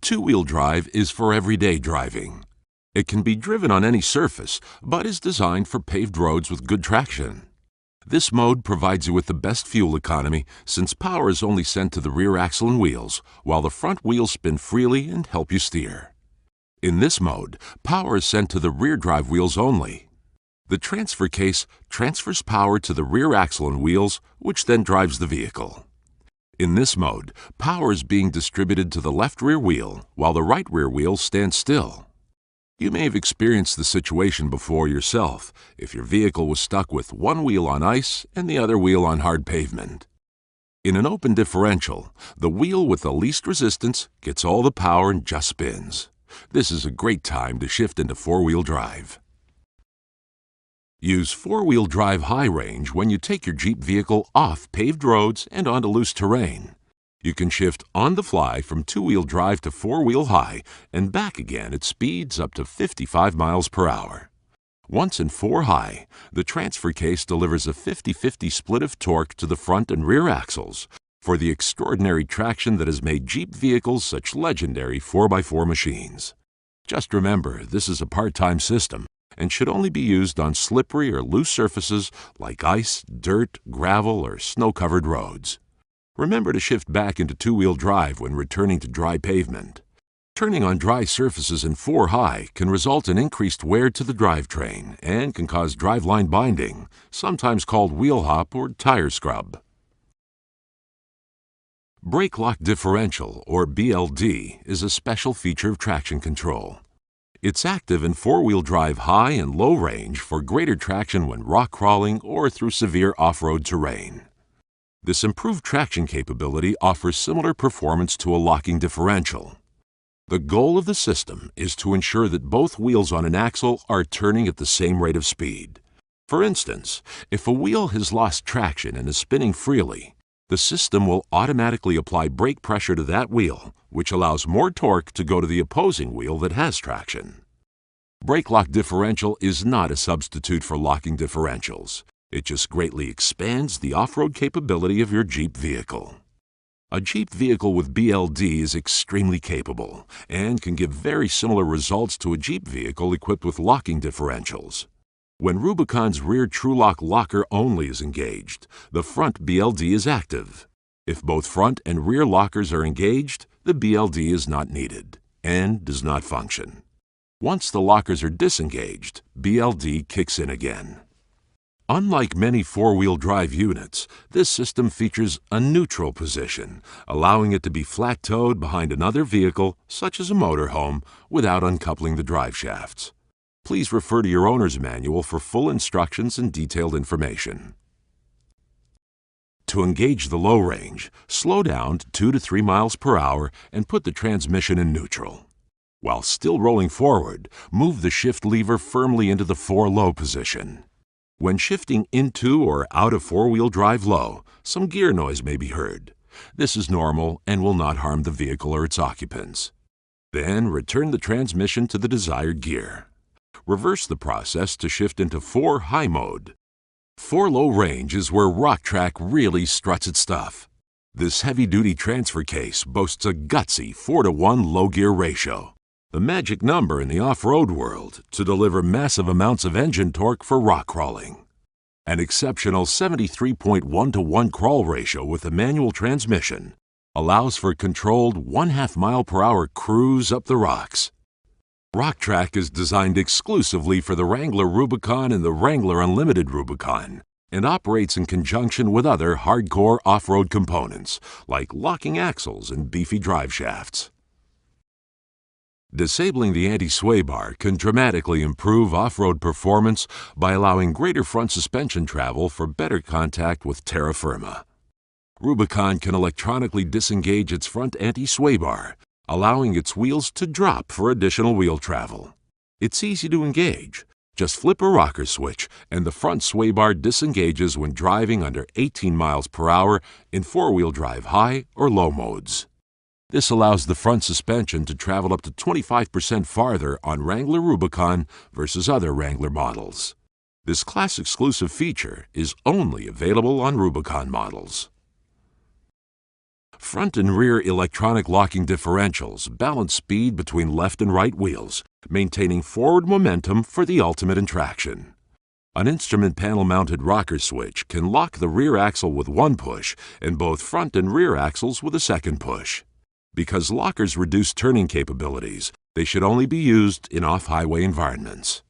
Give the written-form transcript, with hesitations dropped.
Two-wheel drive is for everyday driving. It can be driven on any surface, but is designed for paved roads with good traction. This mode provides you with the best fuel economy since power is only sent to the rear axle and wheels, while the front wheels spin freely and help you steer. In this mode, power is sent to the rear drive wheels only. The transfer case transfers power to the rear axle and wheels, which then drives the vehicle. In this mode, power is being distributed to the left rear wheel, while the right rear wheel stands still. You may have experienced the situation before yourself if your vehicle was stuck with one wheel on ice and the other wheel on hard pavement. In an open differential, the wheel with the least resistance gets all the power and just spins. This is a great time to shift into four-wheel drive. Use four-wheel drive high range when you take your Jeep vehicle off paved roads and onto loose terrain. You can shift on the fly from two-wheel drive to four-wheel high and back again at speeds up to 55 miles per hour. Once in four high, the transfer case delivers a 50-50 split of torque to the front and rear axles for the extraordinary traction that has made Jeep vehicles such legendary 4x4 machines. Just remember, this is a part-time system and should only be used on slippery or loose surfaces like ice, dirt, gravel, or snow-covered roads. Remember to shift back into two-wheel drive when returning to dry pavement. Turning on dry surfaces in four high can result in increased wear to the drivetrain and can cause driveline binding, sometimes called wheel hop or tire scrub. Brake lock differential, or BLD, is a special feature of traction control. It's active in four-wheel drive high and low range for greater traction when rock crawling or through severe off-road terrain. This improved traction capability offers similar performance to a locking differential. The goal of the system is to ensure that both wheels on an axle are turning at the same rate of speed. For instance, if a wheel has lost traction and is spinning freely, the system will automatically apply brake pressure to that wheel, which allows more torque to go to the opposing wheel that has traction. Brake lock differential is not a substitute for locking differentials. It just greatly expands the off-road capability of your Jeep vehicle. A Jeep vehicle with BLD is extremely capable and can give very similar results to a Jeep vehicle equipped with locking differentials. When Rubicon's rear TrueLock locker only is engaged, the front BLD is active. If both front and rear lockers are engaged, the BLD is not needed and does not function. Once the lockers are disengaged, BLD kicks in again. Unlike many four-wheel drive units, this system features a neutral position, allowing it to be flat-towed behind another vehicle, such as a motorhome, without uncoupling the drive shafts. Please refer to your owner's manual for full instructions and detailed information. To engage the low range, slow down to 2 to 3 miles per hour and put the transmission in neutral. While still rolling forward, move the shift lever firmly into the 4 low position. When shifting into or out of four-wheel drive low, some gear noise may be heard. This is normal and will not harm the vehicle or its occupants. Then return the transmission to the desired gear. Reverse the process to shift into 4 high mode. 4 low range is where Rock-Track really struts its stuff. This heavy-duty transfer case boasts a gutsy 4-to-1 low-gear ratio, the magic number in the off-road world to deliver massive amounts of engine torque for rock crawling. An exceptional 73.1-to-1 crawl ratio with a manual transmission allows for a controlled 1/2 mile per hour cruise up the rocks. Rock-Track is designed exclusively for the Wrangler Rubicon and the Wrangler Unlimited Rubicon and operates in conjunction with other hardcore off-road components like locking axles and beefy drive shafts. Disabling the anti-sway bar can dramatically improve off-road performance by allowing greater front suspension travel for better contact with terra firma. Rubicon can electronically disengage its front anti-sway bar, allowing its wheels to drop for additional wheel travel. It's easy to engage. Just flip a rocker switch and the front sway bar disengages when driving under 18 miles per hour in four-wheel drive high or low modes. This allows the front suspension to travel up to 25% farther on Wrangler Rubicon versus other Wrangler models. This class-exclusive feature is only available on Rubicon models. Front and rear electronic locking differentials balance speed between left and right wheels, maintaining forward momentum for the ultimate in traction. An instrument panel-mounted rocker switch can lock the rear axle with one push and both front and rear axles with a second push. Because lockers reduce turning capabilities, they should only be used in off-highway environments.